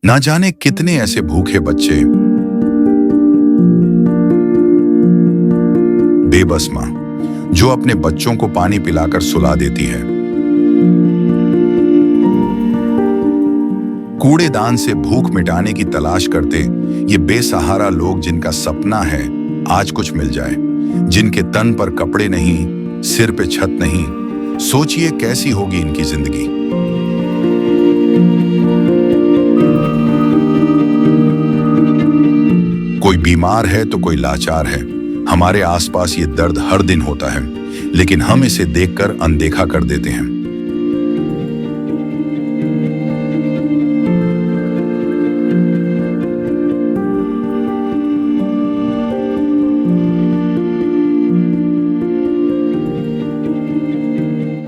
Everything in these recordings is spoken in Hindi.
ना जाने कितने ऐसे भूखे बच्चे, बेबस मां जो अपने बच्चों को पानी पिलाकर सुला देती है, कूड़ेदान से भूख मिटाने की तलाश करते ये बेसहारा लोग जिनका सपना है आज कुछ मिल जाए, जिनके तन पर कपड़े नहीं, सिर पे छत नहीं। सोचिए कैसी होगी इनकी जिंदगी। कोई बीमार है तो कोई लाचार है। हमारे आसपास ये दर्द हर दिन होता है, लेकिन हम इसे देखकर अनदेखा कर देते हैं।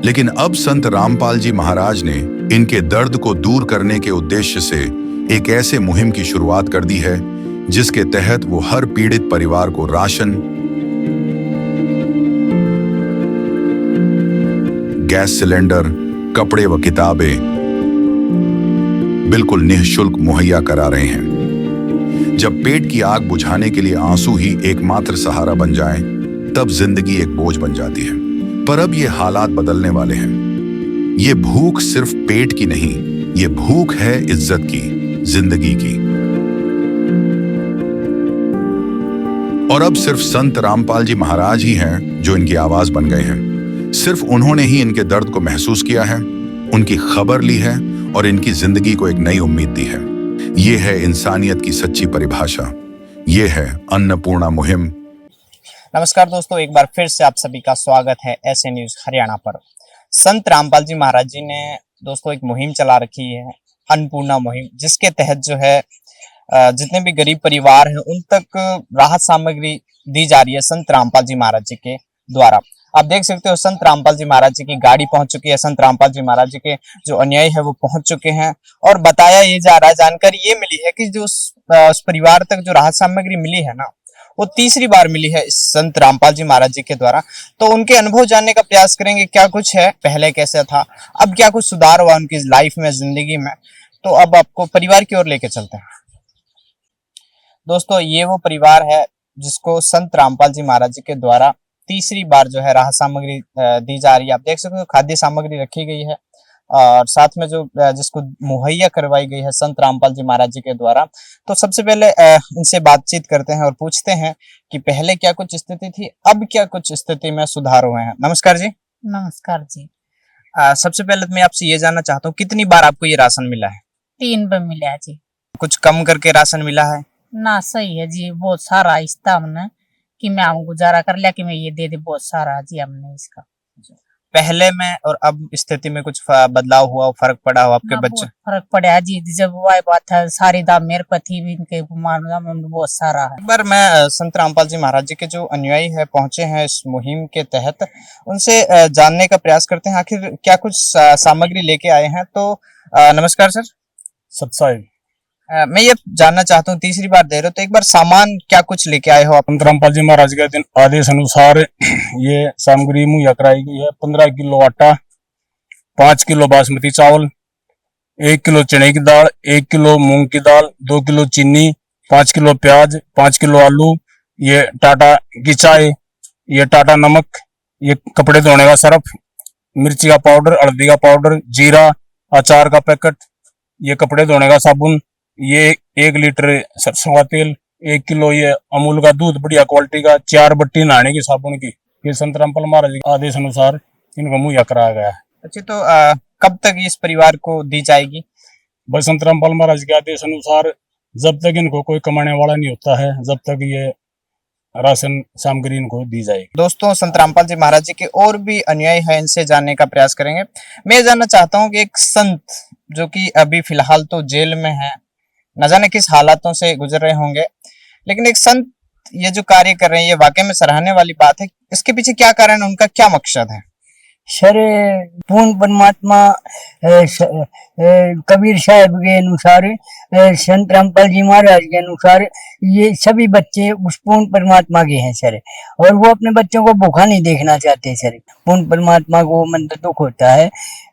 लेकिन अब संत रामपाल जी महाराज ने इनके दर्द को दूर करने के उद्देश्य से एक ऐसे मुहिम की शुरुआत कर दी है जिसके तहत वो हर पीड़ित परिवार को राशन, गैस सिलेंडर, कपड़े व किताबें बिल्कुल निःशुल्क मुहैया करा रहे हैं। जब पेट की आग बुझाने के लिए आंसू ही एकमात्र सहारा बन जाएं, तब जिंदगी एक बोझ बन जाती है। पर अब ये हालात बदलने वाले हैं। ये भूख सिर्फ पेट की नहीं, ये भूख है इज्जत की, जिंदगी की। और अब सिर्फ संत रामपाल जी महाराज ही हैं जो इनकी आवाज बन गए हैं। सिर्फ उन्होंने ही इनके दर्द को महसूस किया है, उनकी खबर ली है और इनकी जिंदगी को एक नई उम्मीद दी है। ये है इंसानियत की सच्ची परिभाषा। ये है अन्नपूर्णा मुहिम। नमस्कार दोस्तों, एक बार फिर से आप सभी का स्वागत है ऐसे न्यूज हरियाणा पर। संत रामपाल जी महाराज जी ने दोस्तों एक मुहिम चला रखी है, अन्नपूर्णा मुहिम, जिसके तहत जो है जितने भी गरीब परिवार हैं उन तक राहत सामग्री दी जा रही है संत रामपाल जी महाराज जी के द्वारा। आप देख सकते हो संत रामपाल जी महाराज जी की गाड़ी पहुंच चुकी है। संत रामपाल जी महाराज जी के जो अनुयायी है वो पहुंच चुके हैं और बताया ये जा रहा है, जानकारी ये मिली है कि जो उस परिवार तक जो राहत सामग्री मिली है ना, वो तीसरी बार मिली है संत रामपाल जी महाराज जी के द्वारा। तो उनके अनुभव जानने का प्रयास करेंगे, क्या कुछ है, पहले कैसे था, अब क्या कुछ सुधार हुआ उनकी लाइफ में, जिंदगी में। तो अब आपको परिवार की ओर लेके चलते हैं। दोस्तों ये वो परिवार है जिसको संत रामपाल जी महाराज जी के द्वारा तीसरी बार जो है राहत सामग्री दी जा रही है। आप देख सकते हो खाद्य सामग्री रखी गई है और साथ में जो जिसको मुहैया करवाई गई है संत रामपाल जी महाराज जी के द्वारा। तो सबसे पहले इनसे बातचीत करते हैं और पूछते हैं कि पहले क्या कुछ स्थिति थी, अब क्या कुछ स्थिति में सुधार हुए हैं। नमस्कार जी। नमस्कार जी। सबसे पहले तो मैं आपसे ये जानना चाहता हूँ, कितनी बार आपको ये राशन मिला है? 3 बार मिला है जी। कुछ कम करके राशन मिला है? ना सही है जी, बहुत सारा आहिस्ता हमने कि मैं हम गुजारा कर लिया कि मैं ये दे दे, बहुत सारा जी हमने इसका। पहले में और अब स्थिति में कुछ बदलाव हुआ, फर्क पड़ा हो आपके बच्चे? फर्क पड़ा है जी, जब वो बात है सारी दाम मेरे पर थी, इनके बहुत सारा है। एक बार मैं संत रामपाल जी महाराज जी के जो अनुयायी है पहुंचे हैं इस मुहिम के तहत, उनसे जानने का प्रयास करते हैं आखिर क्या कुछ सामग्री लेके आए हैं। तो नमस्कार सर। सत्साई। मैं ये जानना चाहता हूँ, तीसरी बार दे रहे हो तो एक बार सामान क्या कुछ लेके आए हो आप? संत रामपाल जी महाराज के दिन आदेश अनुसार ये सामग्री मुहैया कराई गई है। 15 किलो आटा, 5 किलो बासमती चावल, 1 किलो चने की दाल, 1 किलो मूंग की दाल, 2 किलो चीनी, 5 किलो प्याज, 5 किलो आलू, ये टाटा की चाय, ये टाटा नमक, ये कपड़े धोने का सर्फ, मिर्ची का पाउडर, हल्दी का पाउडर, जीरा, अचार का पैकेट, ये कपड़े धोने का साबुन, ये 1 लीटर सरसों का तेल, 1 किलो ये अमूल का दूध बढ़िया क्वालिटी का, 4 बट्टी नहाने की साबुन की, ये संत रामपाल महाराज के आदेश अनुसार इनको मुहैया कराया गया है। अच्छा, तो कब तक इस परिवार को दी जाएगी? भाई संत रामपाल महाराज के आदेश अनुसार जब तक इनको कोई कमाने वाला नहीं होता है, जब तक ये राशन सामग्री इनको दी जाएगी। दोस्तों संत रामपाल जी महाराज जी के और भी अनुयायी हैं, इनसे जानने का प्रयास करेंगे। मैं जानना चाहता हूँ कि एक संत जो कि अभी फिलहाल तो जेल में है, न जाने किस हालातों से गुजर रहे होंगे, लेकिन एक संत ये जो कार्य कर रहे हैं ये वाकई में सराहने वाली बात है। इसके पीछे क्या कारण है, उनका क्या मकसद है? सर पूर्ण परमात्मा कबीर साहब के अनुसार, संत रामपाल जी महाराज के अनुसार ये सभी बच्चे उस पूर्ण परमात्मा के हैं सर, और वो अपने बच्चों को भूखा नहीं देखना चाहते सर। पूर्ण परमात्मा को मन दुख होता है,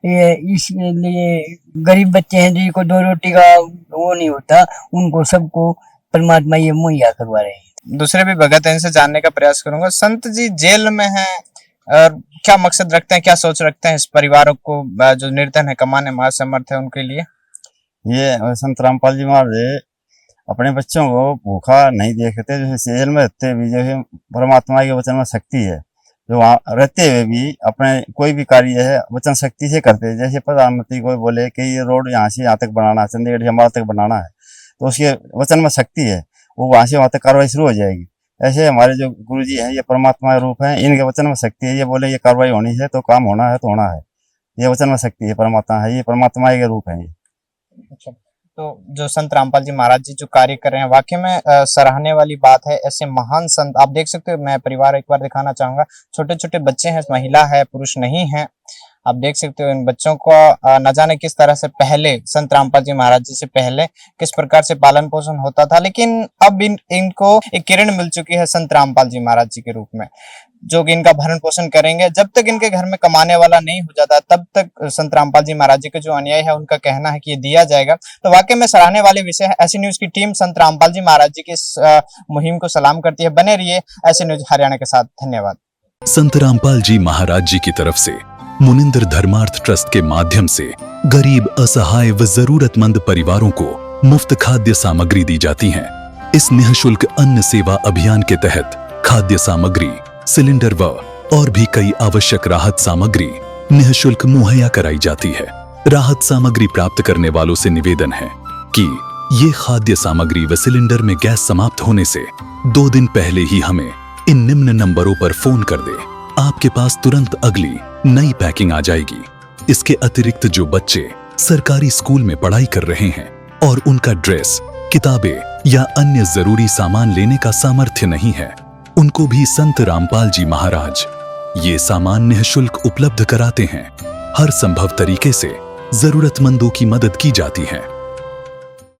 इसलिए गरीब बच्चे हैं जिनको 2 रोटी का वो नहीं होता, उनको सबको परमात्मा ये मुहैया करवा रहे हैं। दूसरे भी भगत हैं, इनसे जानने का प्रयास करूंगा। संत जी जेल में हैं और क्या मकसद रखते हैं, क्या सोच रखते हैं इस परिवारों को जो निर्धन है, कमाने में असमर्थ है, उनके लिए? ये संत रामपाल जी महाराज अपने बच्चों को भूखा नहीं देखते, जो जेल में रहते भी जो है परमात्मा के वचन में शक्ति है, जो वहाँ रहते हुए भी अपने कोई भी कार्य है वचन शक्ति से करते हैं। जैसे प्रधानमंत्री को बोले कि ये रोड यहाँ से यहाँ तक बनाना है, चंडीगढ़ से अम्बाला तक बनाना है, तो उसके वचन में शक्ति है, वो वहाँ से वहाँ तक कार्रवाई शुरू हो जाएगी। ऐसे हमारे जो गुरु जी हैं ये परमात्मा रूप हैं, इनके वचन में शक्ति है। ये बोले ये कार्रवाई होनी है तो काम होना है तो होना है, ये वचन में शक्ति है, परमात्मा है, ये परमात्मा के रूप है ये। अच्छा, तो जो संत रामपाल जी महाराज जी जो कार्य कर रहे हैं वाकई में सराहने वाली बात है। ऐसे महान संत आप देख सकते हो, मैं परिवार एक बार दिखाना चाहूंगा, छोटे छोटे बच्चे हैं, महिला है, पुरुष नहीं है। आप देख सकते हो इन बच्चों को न जाने किस तरह से पहले संत रामपाल जी महाराज जी से पहले किस प्रकार से पालन पोषण होता था, लेकिन अब इनको एक किरण मिल चुकी है संत रामपाल जी महाराज जी के रूप में, जो कि इनका भरण पोषण करेंगे। जब तक इनके घर में कमाने वाला नहीं हो जाता तब तक संत रामपाल जी महाराज जी के जो अनुयायी है उनका कहना है कि ये दिया जाएगा। तो वाकई में सराहने वाले विषय है। ऐसी न्यूज की टीम संत रामपाल जी महाराज जी की इस मुहिम को सलाम करती है। बने रहिए ऐसी न्यूज हरियाणा के साथ। धन्यवाद। संत रामपाल जी महाराज जी की तरफ से मुनिंदर धर्मार्थ ट्रस्ट के माध्यम से गरीब, असहाय व जरूरतमंद परिवारों को मुफ्त खाद्य सामग्री दी जाती है। इस निःशुल्क अन्न सेवा अभियान के तहत खाद्य सामग्री, सिलेंडर व और भी कई आवश्यक राहत सामग्री निःशुल्क मुहैया कराई जाती है। राहत सामग्री प्राप्त करने वालों से निवेदन है कि ये खाद्य सामग्री व सिलेंडर में गैस समाप्त होने से 2 दिन पहले ही हमें इन निम्न नंबरों पर फोन कर दे। आपके पास तुरंत अगली नई पैकिंग आ जाएगी। इसके अतिरिक्त जो बच्चे सरकारी स्कूल में पढ़ाई कर रहे हैं और उनका ड्रेस, किताबें या अन्य जरूरी सामान लेने का सामर्थ्य नहीं है, उनको भी संत रामपाल जी महाराज ये सामान निःशुल्क उपलब्ध कराते हैं। हर संभव तरीके से जरूरतमंदों की मदद की जाती है।